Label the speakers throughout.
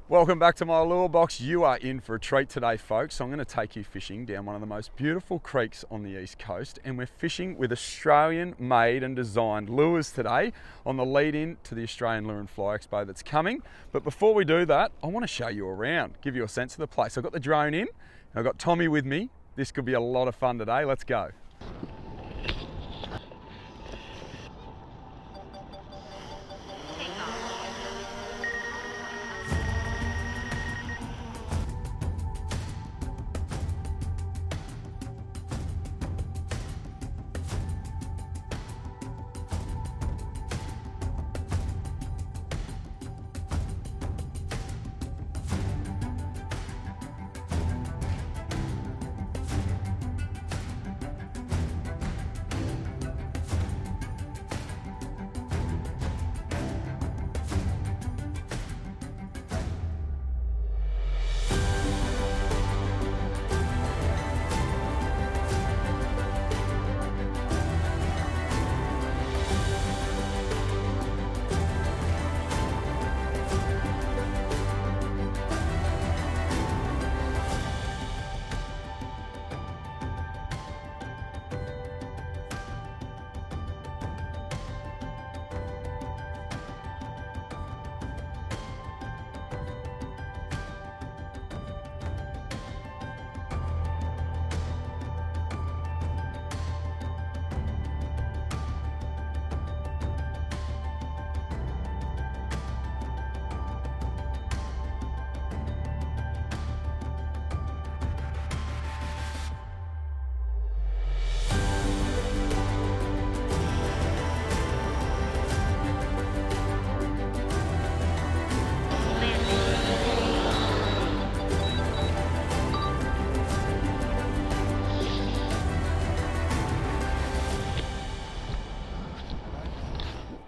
Speaker 1: Welcome back to my lure box. You are in for a treat today, folks. So I'm going to take you fishing down one of the most beautiful creeks on the east coast, and we're fishing with Australian made and designed lures today on the lead in to the Australian Lure and Fly Expo that's coming. But before we do that, I want to show you around, give you a sense of the place. I've got the drone in, I've got Tommy with me. This could be a lot of fun today. Let's go.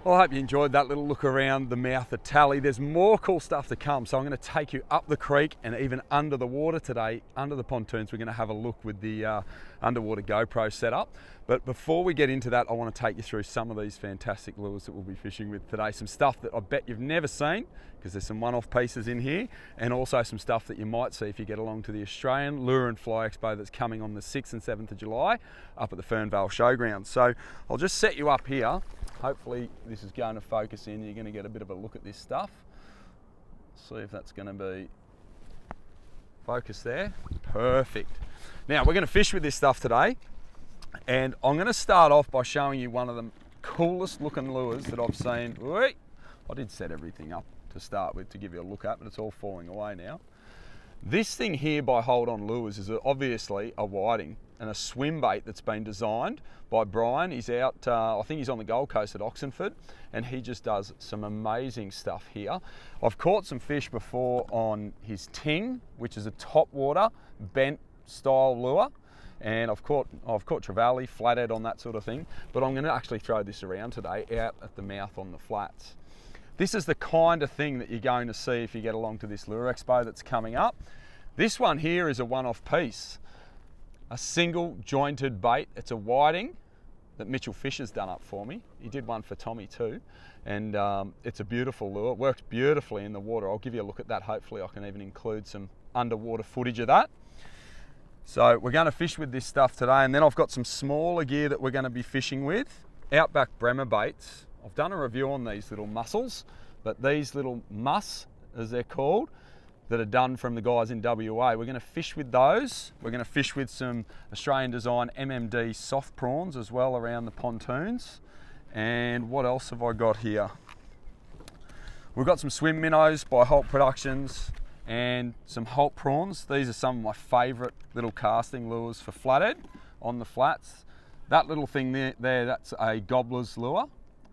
Speaker 1: Well, I hope you enjoyed that little look around the mouth of Tally. There's more cool stuff to come, so I'm going to take you up the creek and even under the water today, under the pontoons. We're going to have a look with the underwater GoPro setup. But before we get into that, I want to take you through some of these fantastic lures that we'll be fishing with today. Some stuff that I bet you've never seen, because there's some one-off pieces in here, and also some stuff that you might see if you get along to the Australian Lure and Fly Expo that's coming on the 6th and 7th of July up at the Fernvale Showground. So I'll just set you up here. Hopefully this is going to focus in. You're going to get a bit of a look at this stuff. See if that's going to be focused there. Perfect. Now we're going to fish with this stuff today, and I'm going to start off by showing you one of the coolest looking lures that I've seen. I did set everything up to start with to give you a look at, but it's all falling away now. This thing here by Hold On Lures is obviously a whiting and a swim bait that's been designed by Brian. He's out, I think he's on the Gold Coast at Oxenford, and he just does some amazing stuff here. I've caught some fish before on his ting, which is a top water bent style lure, and I've caught trevally, flathead on that sort of thing, but I'm going to actually throw this around today out at the mouth on the flats. This is the kind of thing that you're going to see if you get along to this Lure Expo that's coming up. This one here is a one-off piece. A single jointed bait. It's a whiting that Mitchell Fisher's done up for me. He did one for Tommy too. And it's a beautiful lure. It works beautifully in the water. I'll give you a look at that. Hopefully I can even include some underwater footage of that. So we're going to fish with this stuff today, and then I've got some smaller gear that we're going to be fishing with. Outback Bremer baits. I've done a review on these little mussels, but these little muss, as they're called, that are done from the guys in WA. We're going to fish with those. We're going to fish with some Australian design MMD soft prawns as well around the pontoons. And what else have I got here? We've got some swim minnows by Holt Productions and some Holt prawns. These are some of my favourite little casting lures for flathead on the flats. That little thing there that's a Gobbler's lure.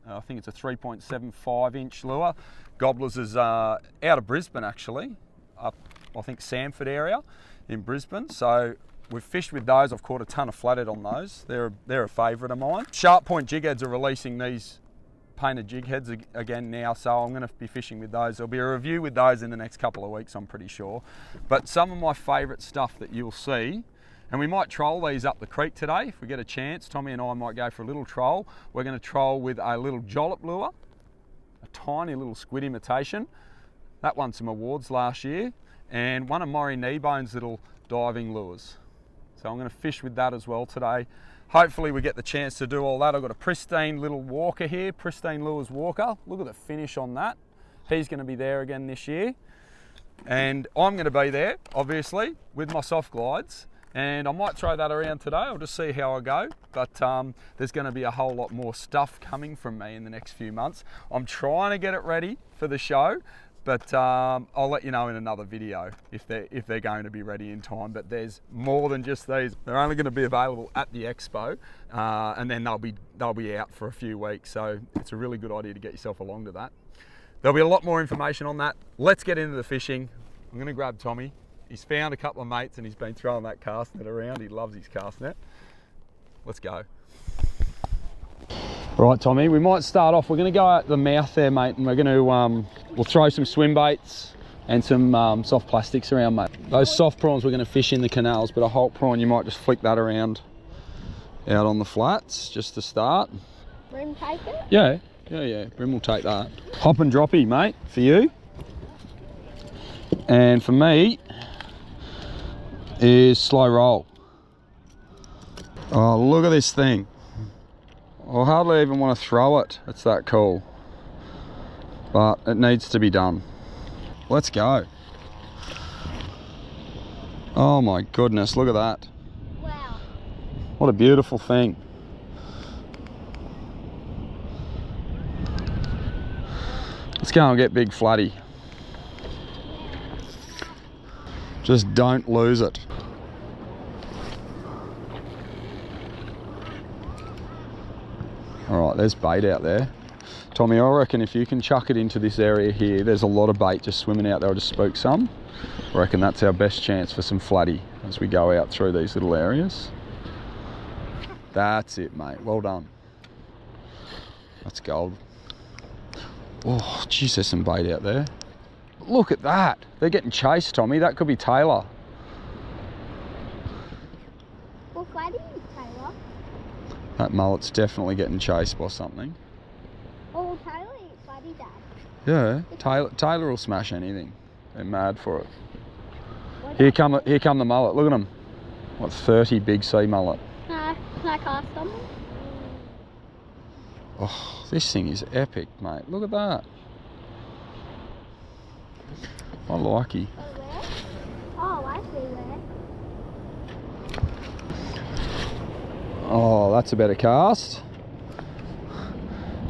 Speaker 1: I think it's a 3.75 inch lure. Gobbler's is out of Brisbane actually, up I think Samford area in Brisbane. So we've fished with those. I've caught a ton of flathead on those. They're a favourite of mine. Sharp Point jig heads are releasing these painted jig heads again now, so I'm going to be fishing with those. There'll be a review with those in the next couple of weeks, I'm pretty sure. But some of my favourite stuff that you'll see, and we might troll these up the creek today if we get a chance. Tommy and I might go for a little troll. We're going to troll with a little jollop lure, a tiny little squid imitation. That won some awards last year, and one of Maury Kneebone's little diving lures. So I'm going to fish with that as well today. Hopefully we get the chance to do all that. I've got a pristine little walker here, Pristine Lures walker. Look at the finish on that. He's going to be there again this year. And I'm going to be there, obviously, with my soft glides. And I might throw that around today. I'll just see how I go. But there's going to be a whole lot more stuff coming from me in the next few months. I'm trying to get it ready for the show, but I'll let you know in another video if they're going to be ready in time. But there's more than just these. They're only going to be available at the Expo, and then they'll be out for a few weeks. So it's a really good idea to get yourself along to that. There'll be a lot more information on that. Let's get into the fishing. I'm going to grab Tommy. He's found a couple of mates and he's been throwing that cast net around. He loves his cast net. Let's go. Right, Tommy, we might start off. We're going to go out the mouth there, mate, and we're going to we'll throw some swim baits and some soft plastics around, mate. Those soft prawns we're going to fish in the canals, but a Holt prawn you might just flick that around out on the flats just to start.
Speaker 2: Bream take it?
Speaker 1: Yeah, Bream will take that. Hop and droppy, mate, for you. And for me is slow roll. Oh, look at this thing. I hardly even want to throw it. It's that cool. But it needs to be done. Let's go. Oh my goodness, look at that.
Speaker 2: Wow.
Speaker 1: What a beautiful thing. Let's go and get Big Flatty. Just don't lose it. All right, there's bait out there. Tommy, I reckon if you can chuck it into this area here, there's a lot of bait just swimming out there. I'll just spook some. I reckon that's our best chance for some flatty as we go out through these little areas. That's it, mate. Well done. That's gold. Oh, geez, there's some bait out there. Look at that. They're getting chased, Tommy. That could be Taylor.
Speaker 2: Well, Flatty, Taylor.
Speaker 1: That mullet's definitely getting chased by something.
Speaker 2: Oh, Taylor ain't Flatty, Dad.
Speaker 1: Yeah, Taylor will smash anything. They're mad for it. Here come the mullet. Look at them. What, 30 big sea mullet.
Speaker 2: Can I cast them?
Speaker 1: Oh, this thing is epic, mate. Look at that. I like you.
Speaker 2: Oh, I see where.
Speaker 1: Oh, that's a better cast.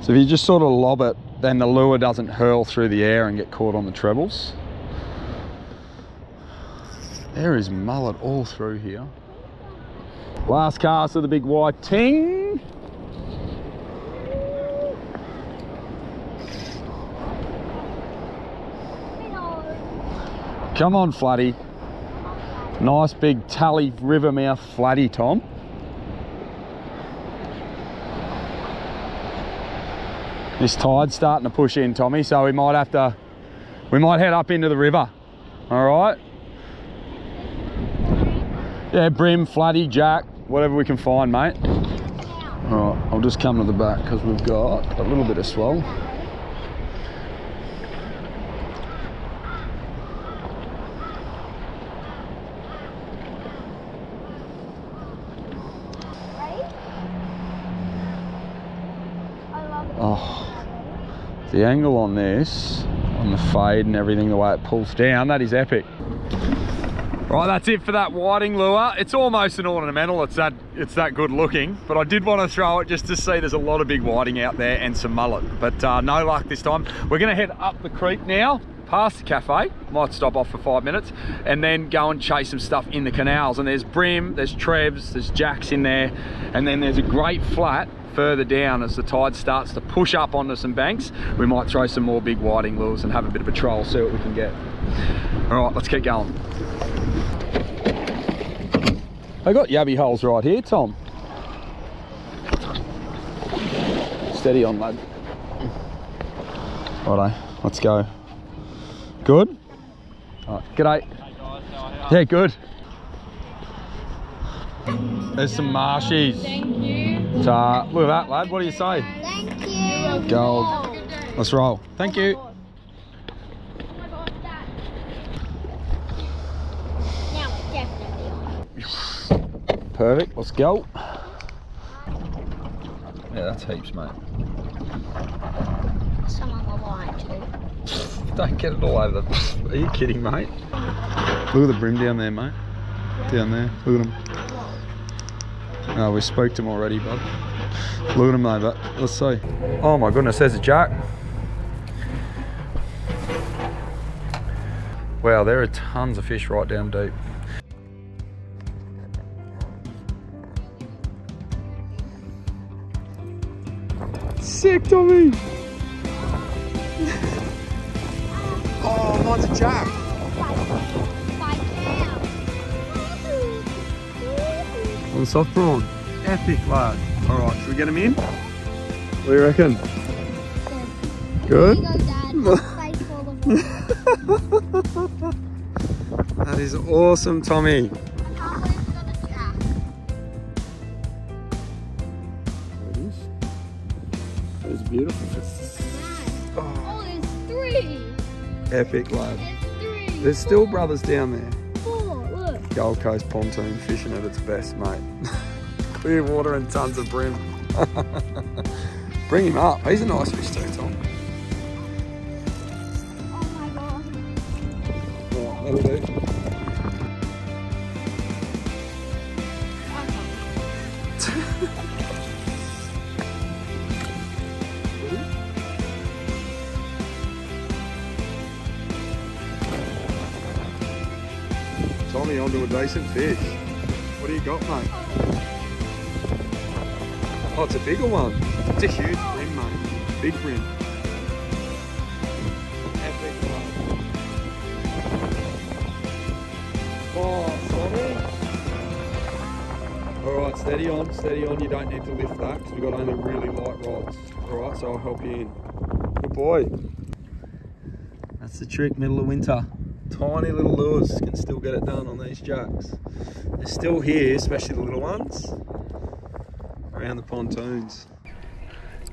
Speaker 1: So if you just sort of lob it, then the lure doesn't hurl through the air and get caught on the trebles. There is mullet all through here. Last cast of the big white ting. Come on, Flatty. Nice big Tally river mouth Flatty, Tom. This tide's starting to push in, Tommy, so we might head up into the river. All right? Yeah, Bream, Flatty, Jack, whatever we can find, mate. All right, I'll just come to the back because we've got a little bit of swell. Oh, the angle on this, on the fade and everything, the way it pulls down, that is epic. Right, that's it for that whiting lure. It's almost an ornamental, it's that good looking, but I did want to throw it just to see there's a lot of big whiting out there and some mullet, but no luck this time. We're going to head up the creek now, past the cafe, might stop off for 5 minutes, and then go and chase some stuff in the canals. And there's Bream, there's Trevs, there's Jacks in there, and then there's a great flat further down as the tide starts to push up onto some banks. We might throw some more big whiting lures and have a bit of a trial, see what we can get. All right, let's keep going. I got yabby holes right here, Tom. Steady on, lad. Righto, let's go. Good? All right, g'day. Hey guys, how are you? Yeah, good. There's some marshies.
Speaker 2: Thank you.
Speaker 1: Look at that, lad. What do you say?
Speaker 2: Thank you.
Speaker 1: Gold. Let's roll. Thank you. Perfect, let's go. Yeah, that's heaps, mate.
Speaker 2: Some on the line too.
Speaker 1: Don't get it all over the... Are you kidding, mate? Look at the brim down there, mate. Down there, look at him. Oh, we spoke to him already, bud. Look at him though, but let's see. Oh my goodness, there's a jack. Wow, there are tons of fish right down deep. Sick, Tommy! Oh, mine's a jack. On the soft prawn. Epic, lad. Alright, should we get him in? What do you reckon? Good? That is awesome, Tommy. It's beautiful.
Speaker 2: Oh, there's 3.
Speaker 1: Epic, lad.
Speaker 2: There's 3.
Speaker 1: There's still brothers down there.
Speaker 2: 4, look.
Speaker 1: Gold Coast pontoon fishing at its best, mate. Clear water and tons of brim. Bring him up. He's a nice fish too, Tom.
Speaker 2: Oh my god.
Speaker 1: Right, that'll do. Tommy onto a decent fish. What do you got, mate? Oh, it's a bigger one. It's a huge brim, mate. Big brim. Epic one. Oh, sorry. Alright, steady on, steady on. You don't need to lift that because we've got only really light rods. Alright, so I'll help you in. Good boy. That's the trick, middle of winter. Tiny little lures can still get it done on these jacks. They're still here, especially the little ones, around the pontoons.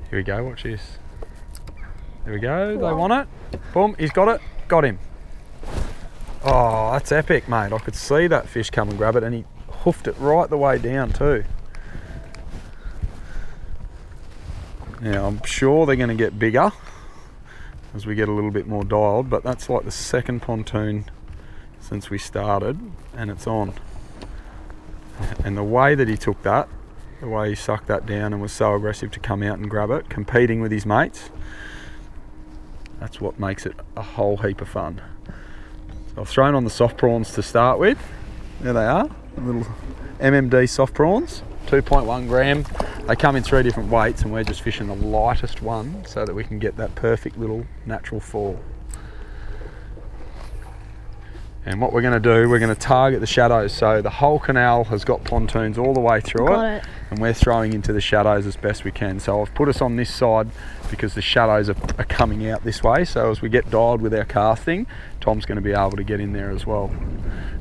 Speaker 1: Here we go, watch this. There we go, they want it. Boom, he's got it, got him. Oh, that's epic, mate. I could see that fish come and grab it and he hoofed it right the way down too. Now, I'm sure they're gonna get bigger as we get a little bit more dialed, but that's like the second pontoon since we started and it's on. And the way that he took that, the way he sucked that down and was so aggressive to come out and grab it, competing with his mates, that's what makes it a whole heap of fun. So I've thrown on the soft prawns to start with. There they are, little MMD soft prawns, 2.1 gram. They come in 3 different weights and we're just fishing the lightest one so that we can get that perfect little natural fall. And what we're going to do, we're going to target the shadows. So the whole canal has got pontoons all the way through it, and we're throwing into the shadows as best we can. So I've put us on this side because the shadows are coming out this way. So as we get dialed with our casting, Tom's going to be able to get in there as well.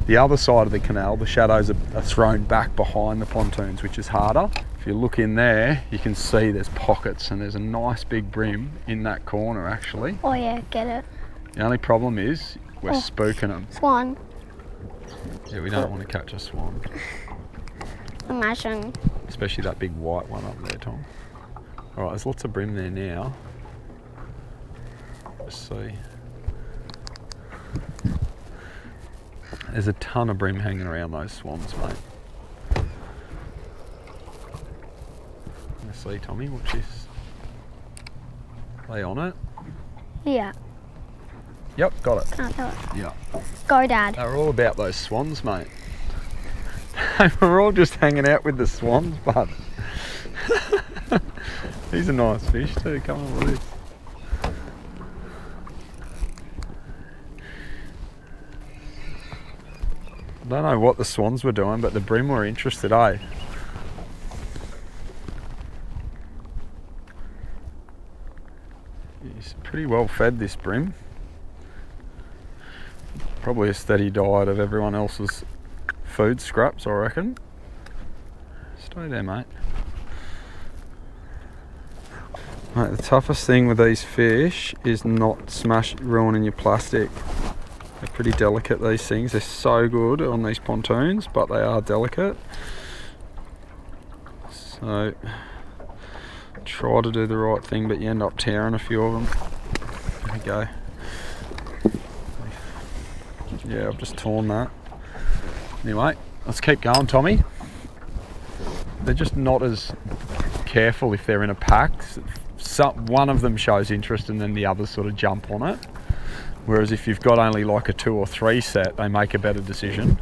Speaker 1: The other side of the canal, the shadows are thrown back behind the pontoons, which is harder. If you look in there, you can see there's pockets and there's a nice big brim in that corner actually.
Speaker 2: Oh yeah, get it.
Speaker 1: The only problem is we're spooking them.
Speaker 2: Swan.
Speaker 1: Yeah, we don't want to catch a swan.
Speaker 2: Imagine.
Speaker 1: Especially that big white one up there, Tom. Alright, there's lots of brim there now. Let's see. There's a ton of brim hanging around those swans, mate. Let's see, Tommy, watch this. Lay on it.
Speaker 2: Yeah.
Speaker 1: Yep, got it.
Speaker 2: Can't do it.
Speaker 1: Yeah.
Speaker 2: Go, Dad.
Speaker 1: They're all about those swans, mate. We're all just hanging out with the swans, bud. He's a nice fish too, come on with this. I don't know what the swans were doing, but the brim were interested, eh? He's pretty well fed, this brim. Probably a steady diet of everyone else's food scraps, I reckon. Stay there, mate. Mate, the toughest thing with these fish is not ruining your plastic. They're pretty delicate, these things. They're so good on these pontoons, but they are delicate. So try to do the right thing, but you end up tearing a few of them. There we go. Yeah, I've just torn that. Anyway, let's keep going, Tommy. They're just not as careful if they're in a pack. One of them shows interest and then the others sort of jump on it. Whereas if you've got only like a 2 or 3 set, they make a better decision.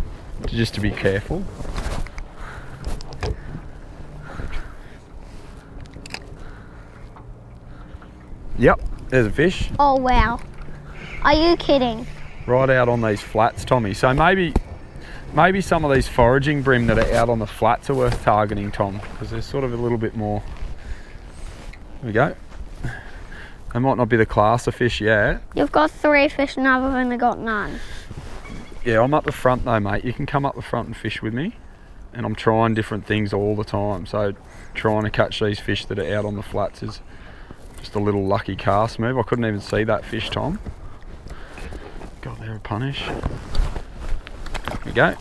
Speaker 1: Just to be careful. Yep, there's a fish.
Speaker 2: Oh wow. Are you kidding?
Speaker 1: Right out on these flats, Tommy. So maybe some of these foraging bream that are out on the flats are worth targeting, Tom, because they're sort of a little bit more. There we go. They might not be the class of fish yet.
Speaker 2: You've got 3 fish and I've only got none.
Speaker 1: Yeah, I'm up the front though, mate. You can come up the front and fish with me. And I'm trying different things all the time. So trying to catch these fish that are out on the flats is just a little lucky cast move. I couldn't even see that fish, Tom. God, they're a punish. There we go. There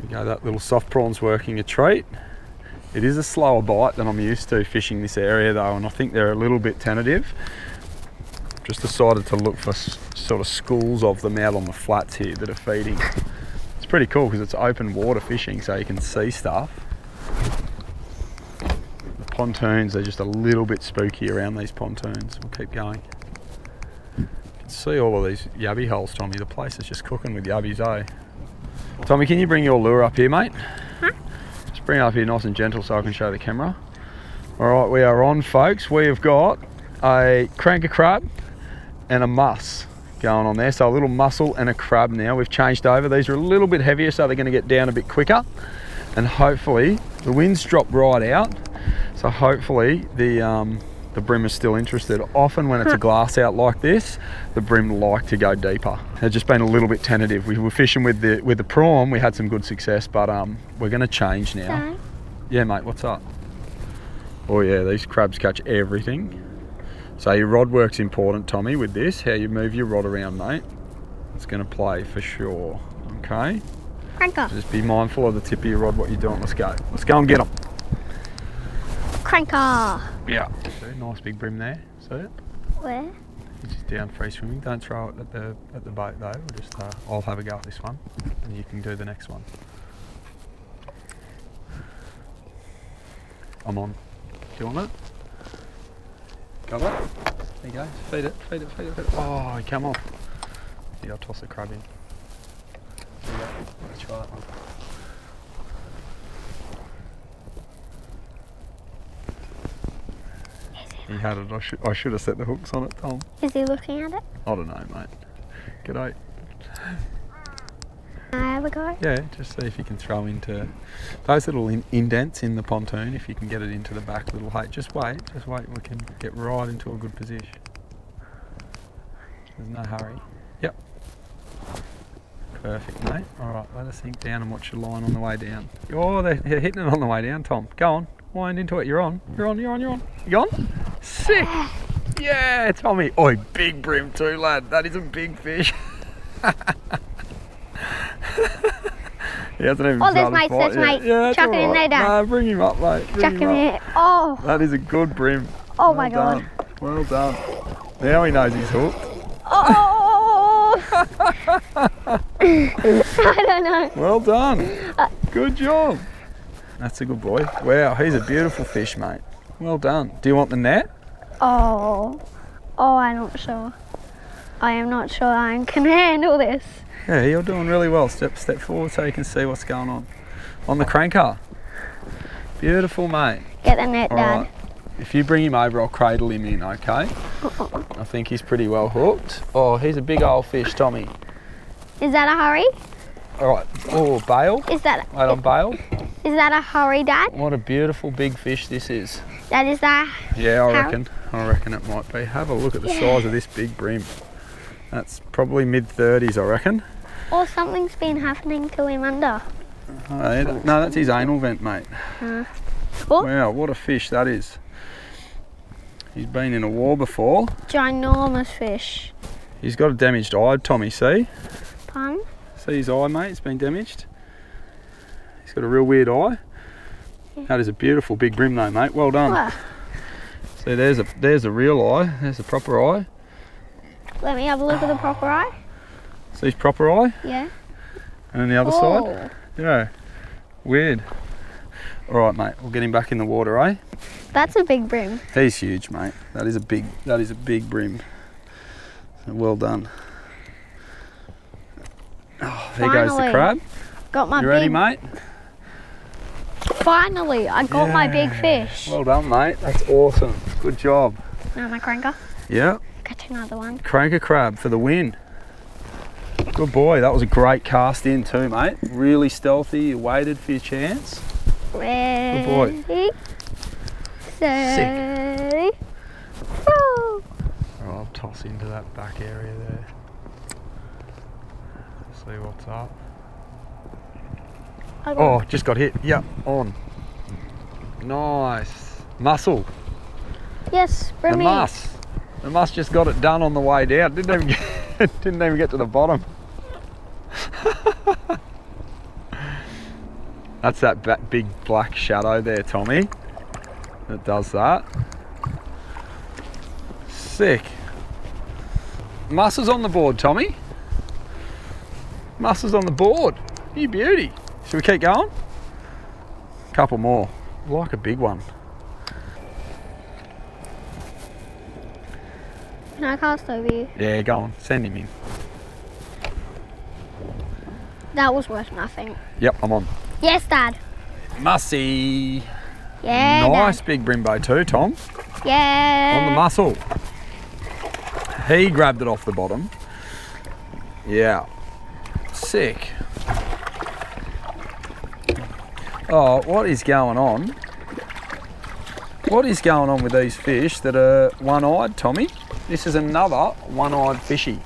Speaker 1: we go, that little soft prawn's working a treat. It is a slower bite than I'm used to fishing this area though, and I think they're a little bit tentative. Just decided to look for sort of schools of them out on the flats here that are feeding. It's pretty cool because it's open water fishing, so you can see stuff. The pontoons are just a little bit spooky around these pontoons. We'll keep going. You can see all of these yabby holes, Tommy. The place is just cooking with yabbies, eh? Tommy, can you bring your lure up here, mate?
Speaker 2: Huh?
Speaker 1: Just bring it up here nice and gentle so I can show the camera. All right, we are on, folks. We have got a cranker crab and a muss going on there. So a little mussel and a crab now. We've changed over. These are a little bit heavier, so they're going to get down a bit quicker. And hopefully, the wind's dropped right out. So hopefully the bream is still interested. Often when it's a glass out like this, the bream like to go deeper. They've just been a little bit tentative. We were fishing with the prawn. We had some good success, but we're going to change now.
Speaker 2: Sorry.
Speaker 1: Yeah, mate, what's up? Oh yeah, these crabs catch everything. So your rod work's important, Tommy, with this. How you move your rod around, mate. It's going to play for sure. Okay?
Speaker 2: Cranker.
Speaker 1: Just be mindful of the tip of your rod, what you're doing. Let's go. Let's go and get them.
Speaker 2: Cranker.
Speaker 1: Yeah. Nice big bream there. See it?
Speaker 2: Where?
Speaker 1: He's just down free swimming. Don't throw it at the boat though. We'll just I'll have a go at this one, and you can do the next one. I'm on. Do you want it? Got it? There you go. Feed it, feed it, feed it, feed it. Oh, he come off. Yeah, I'll toss the crab in. There you go. Let's try that one. He had it. I should have set the hooks on it, Tom.
Speaker 2: Is he looking at it?
Speaker 1: I don't know, mate. G'day.
Speaker 2: Can I have a go?
Speaker 1: Yeah, just see if you can throw into those little indents in the pontoon. If you can get it into the back little height. Just wait. We can get right into a good position. There's no hurry. Yep. Perfect, mate. All right, let us sink down and watch your line on the way down. Oh, they're hitting it on the way down, Tom. Go on. Wind into it. You're on. You're on. You on? Sick. Yeah, Tommy. Oi, big bream too, lad. That is a big fish. He hasn't even
Speaker 2: there's mates,
Speaker 1: Yeah,
Speaker 2: chuck it in there, Dad.
Speaker 1: Nah, bring him up, mate.
Speaker 2: Chuck him in. Oh.
Speaker 1: That is a good bream.
Speaker 2: Oh my God.
Speaker 1: Well done. Now he knows he's hooked.
Speaker 2: Oh. I don't know.
Speaker 1: Well done. Good job. That's a good boy. Wow, he's a beautiful fish, mate. Well done. Do you want the net?
Speaker 2: Oh, I'm not sure. I am not sure I can handle this.
Speaker 1: Yeah, you're doing really well. Step forward so you can see what's going on. On the cranker. Beautiful, mate.
Speaker 2: Get the net,
Speaker 1: All
Speaker 2: Dad.
Speaker 1: right. If you bring him over, I'll cradle him in, okay? I think he's pretty well hooked. Oh, he's a big old fish, Tommy.
Speaker 2: Is that a hurry?
Speaker 1: All right. Oh, bail.
Speaker 2: Is that?
Speaker 1: Wait on bail.
Speaker 2: Is that a hurry, Dad?
Speaker 1: What a beautiful big fish this is.
Speaker 2: That is that.
Speaker 1: Yeah, I reckon it might be. Have a look at the size of this big bream. That's probably mid-30s, I reckon.
Speaker 2: Or something's been happening to him under.
Speaker 1: No, that's his anal vent, mate. Wow, what a fish that is. He's been in a war before.
Speaker 2: Ginormous fish.
Speaker 1: He's got a damaged eye, Tommy, see?
Speaker 2: Pun?
Speaker 1: See his eye, mate? It's been damaged. He's got a real weird eye. That is a beautiful big brim though, mate. Well done.
Speaker 2: Wow.
Speaker 1: See, there's a real eye. There's a proper eye.
Speaker 2: Let me have a look at the proper eye.
Speaker 1: See his proper eye?
Speaker 2: Yeah.
Speaker 1: And then the other side? Yeah. Weird. All right, mate. We'll get him back in the water, eh?
Speaker 2: That's a big brim.
Speaker 1: He's huge, mate. That is a big brim. Well done. Oh, there goes the crab.
Speaker 2: Got my
Speaker 1: You ready, mate?
Speaker 2: Finally, I got my big fish.
Speaker 1: Well done, mate. That's awesome. Good job.
Speaker 2: Now my cranker.
Speaker 1: Yeah.
Speaker 2: Catch another one.
Speaker 1: Cranker crab for the win. Good boy. That was a great cast in too, mate. Really stealthy. You waited for your chance.
Speaker 2: Ready,
Speaker 1: Good boy.
Speaker 2: Steady. Oh.
Speaker 1: Right, I'll toss into that back area there. See what's up. Oh, just got hit. Yep, on. Nice. Mussel.
Speaker 2: Yes, Bream.
Speaker 1: The muss just got it done on the way down. Didn't even get to the bottom. That's that big black shadow there, Tommy. That does that. Sick. Mussel's on the board, Tommy. Mussel's on the board. You beauty. Should we keep going? Couple more. Like a big one.
Speaker 2: Can I cast over you?
Speaker 1: Yeah, go on. Send him in.
Speaker 2: That was worth nothing.
Speaker 1: Yep, I'm on.
Speaker 2: Yes, Dad.
Speaker 1: Mussy.
Speaker 2: Yeah,
Speaker 1: Nice
Speaker 2: Dad.
Speaker 1: big Brimbo too, Tom.
Speaker 2: Yeah.
Speaker 1: On the mussel. He grabbed it off the bottom. Yeah. Sick. Oh, what is going on? What is going on with these fish that are one-eyed, Tommy? This is another one-eyed fishy.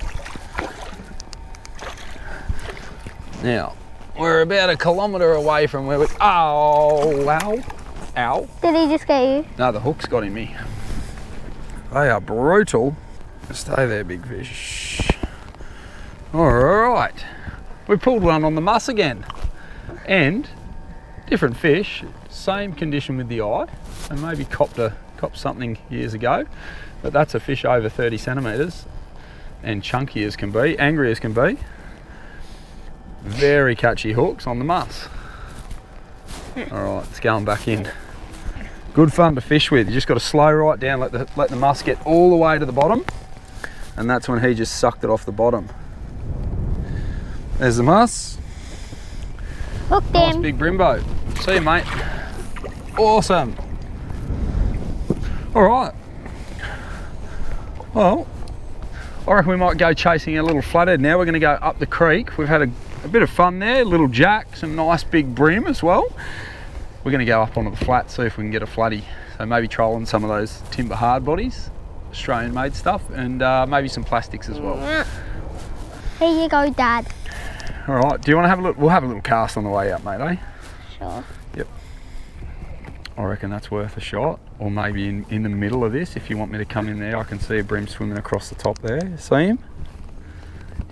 Speaker 1: Now, we're about 1 kilometre away from where we... Oh, ow. Ow.
Speaker 2: Did he just get you?
Speaker 1: No, the hook's got in me. They are brutal. Stay there, big fish. All right. We pulled one on the muss again. And different fish, same condition with the eye. And maybe copped something years ago. But that's a fish over 30 centimetres and chunky as can be, angry as can be. Very catchy hooks on the muss. All right, it's going back in. Good fun to fish with. You just got to slow right down, let the muss get all the way to the bottom, and that's when he just sucked it off the bottom. There's the muss.
Speaker 2: Hooked
Speaker 1: Nice
Speaker 2: him.
Speaker 1: big Brimbo. See you, mate. Awesome. All right. Well, I reckon we might go chasing a little flathead now. We're going to go up the creek. We've had a bit of fun there, little jack, some nice big bream as well. We're going to go up onto the flat, see if we can get a flatty. So maybe trolling some of those timber hard bodies, Australian made stuff, and maybe some plastics as well.
Speaker 2: Here you go, Dad.
Speaker 1: All right, do you want to have a look? We'll have a little cast on the way up, mate, eh?
Speaker 2: Sure.
Speaker 1: Yep. I reckon that's worth a shot, or maybe in the middle of this, if you want me to come in there. I can see a bream swimming across the top there. See him?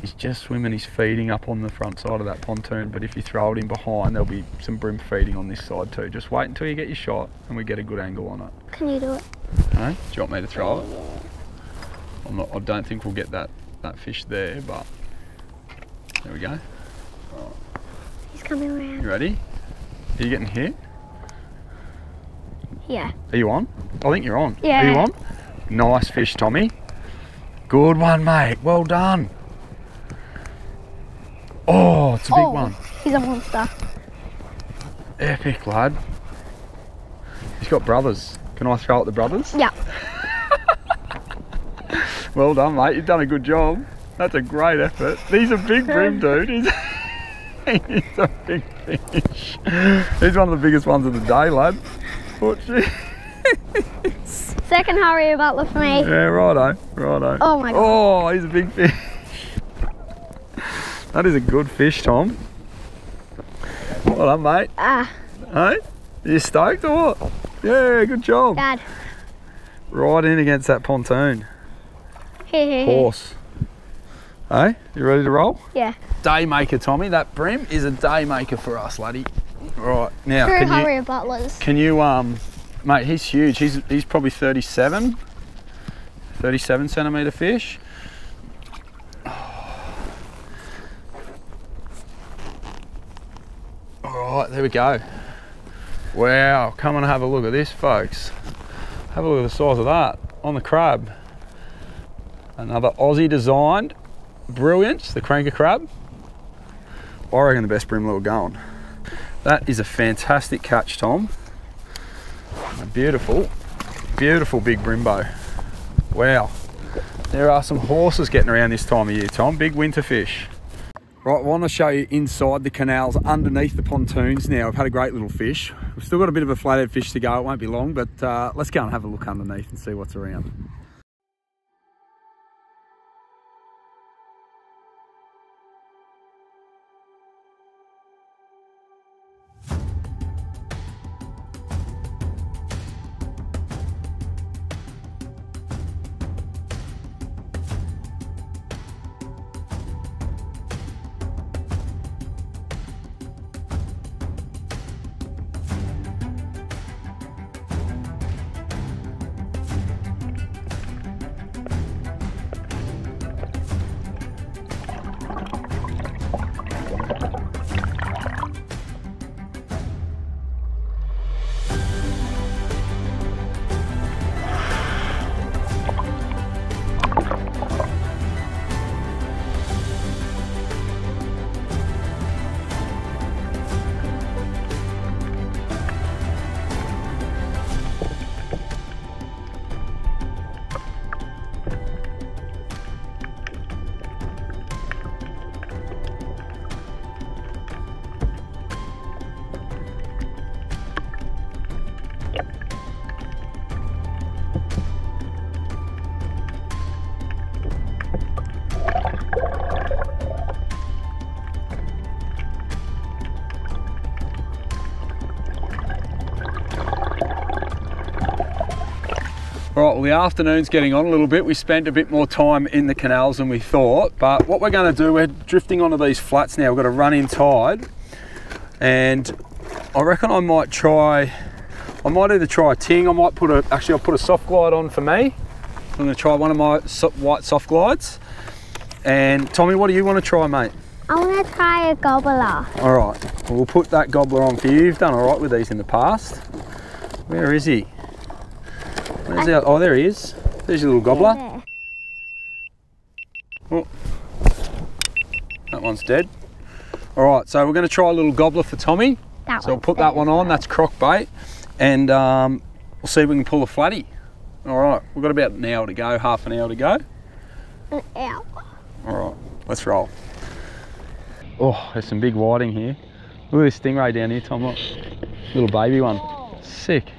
Speaker 1: He's just swimming, he's feeding up on the front side of that pontoon, but if you throw it in behind, there'll be some bream feeding on this side too. Just wait until you get your shot and we get a good angle on it.
Speaker 2: Can you do it?
Speaker 1: Okay? Do you want me to throw it? I don't think we'll get that fish there, but there we go. Right.
Speaker 2: He's coming around.
Speaker 1: You ready? Are you getting hit?
Speaker 2: Yeah.
Speaker 1: Are you on? I think you're on.
Speaker 2: Yeah.
Speaker 1: Are you on? Nice fish, Tommy. Good one, mate. Well done. Oh, it's a big one.
Speaker 2: He's a monster.
Speaker 1: Epic, lad. He's got brothers. Can I throw at the brothers?
Speaker 2: Yeah.
Speaker 1: Well done, mate. You've done a good job. That's a great effort. He's a big bream, dude. He's a big fish. He's one of the biggest ones of the day, lad.
Speaker 2: Second Harry Butler for me.
Speaker 1: Yeah, righto, righto.
Speaker 2: Oh my God.
Speaker 1: Oh, he's a big fish. That is a good fish, Tom. Well done, mate. Hey, you stoked or what? Yeah, good job.
Speaker 2: Dad.
Speaker 1: Right in against that pontoon.
Speaker 2: Here.
Speaker 1: Horse. Hey, you ready to roll?
Speaker 2: Yeah.
Speaker 1: Day maker, Tommy. That Bream is a day maker for us, laddie. Right, now
Speaker 2: True Harrier Butlers.
Speaker 1: can you, mate, he's huge. He's probably 37 centimetre fish. All right, there we go. Wow, come and have a look at this, folks. Have a look at the size of that on the crab. Another Aussie designed brilliance, the cranker crab. I reckon the best Bream lure going. That is a fantastic catch, Tom. A beautiful, beautiful big Brimbo. Wow. There are some horses getting around this time of year, Tom. Big winter fish. Right, I want to show you inside the canals, underneath the pontoons now. I've had a great little fish. We've still got a bit of a flathead fish to go. It won't be long, but let's go and have a look underneath and see what's around. All right, well, the afternoon's getting on a little bit. We spent a bit more time in the canals than we thought, but what we're going to do, we're drifting onto these flats now. We've got to run in tide, and I reckon I might either try a ting. I'll put a soft glide on for me. I'm going to try one of my white soft glides. And Tommy, what do you want to try, mate?
Speaker 2: I want to try a gobbler.
Speaker 1: All right, well, we'll put that gobbler on for you. You've done all right with these in the past. Where is he? Oh, there he is. There's your little gobbler.
Speaker 2: Yeah,
Speaker 1: oh, that one's dead. All right, so we're going to try a little gobbler for Tommy. So we'll put that one on. That's croc bait, and we'll see if we can pull a flatty. All right, we've got about an hour to go, half an hour to go.
Speaker 2: An hour.
Speaker 1: All right, let's roll. Oh, there's some big whiting here. Look at this stingray down here, Tom. Look, little baby one. Sick.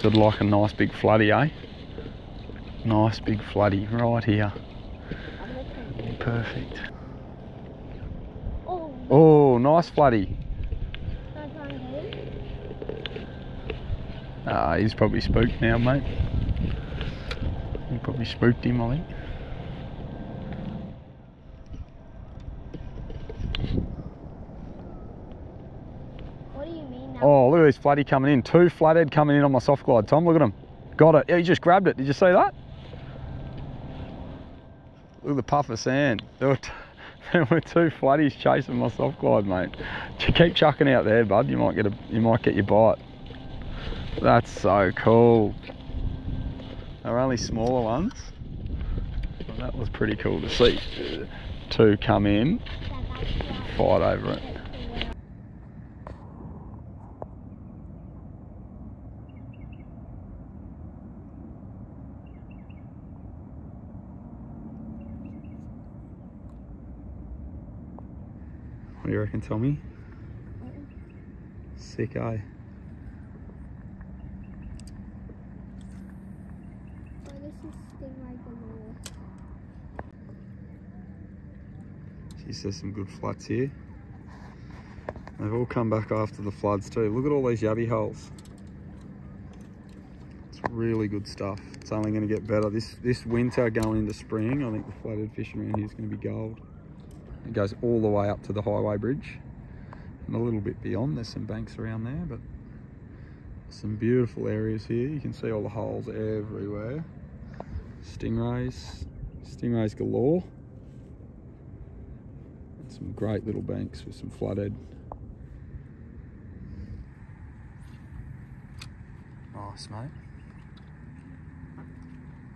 Speaker 1: I'd like a nice big floody, eh? Nice big floody right here. Perfect. Oh, nice floody. He's probably spooked now, mate. You probably spooked him, I think. Oh, look at this flatty coming in. 2 flathead coming in on my soft glide, Tom. Look at him. Got it. Yeah, he just grabbed it. Did you see that? Look at the puff of sand. There were 2 flatties chasing my soft glide, mate. Keep chucking out there, bud. You might get your bite. That's so cool. They're only smaller ones. But that was pretty cool to see. 2 come in, fight over it. What do you reckon, Tommy? Sick, eh?
Speaker 2: Oh, this is stingray galore.
Speaker 1: Geez, there's some good flats here. They've all come back after the floods too. Look at all these yabby holes. It's really good stuff. It's only going to get better. This winter going into spring, I think the flathead fishing around here is going to be gold. It goes all the way up to the highway bridge. And a little bit beyond, there's some banks around there, but some beautiful areas here. You can see all the holes everywhere. Stingrays galore. And some great little banks with some flathead. Nice, mate.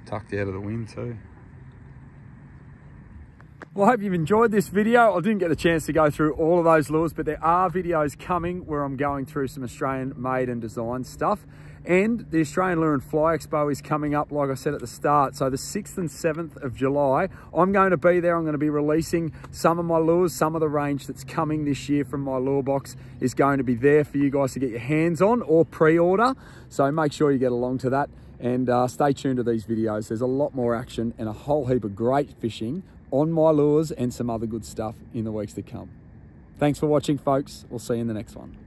Speaker 1: Tucked out of the wind too. Well, I hope you've enjoyed this video. I didn't get a chance to go through all of those lures, but there are videos coming where I'm going through some Australian made and designed stuff. And the Australian Lure and Fly Expo is coming up, like I said at the start. So the 6th and 7th of July, I'm going to be there. I'm going to be releasing some of my lures. Some of the range that's coming this year from my lure box is going to be there for you guys to get your hands on or pre-order. So make sure you get along to that and stay tuned to these videos. There's a lot more action and a whole heap of great fishing on my lures and some other good stuff in the weeks to come. Thanks for watching, folks. We'll see you in the next one.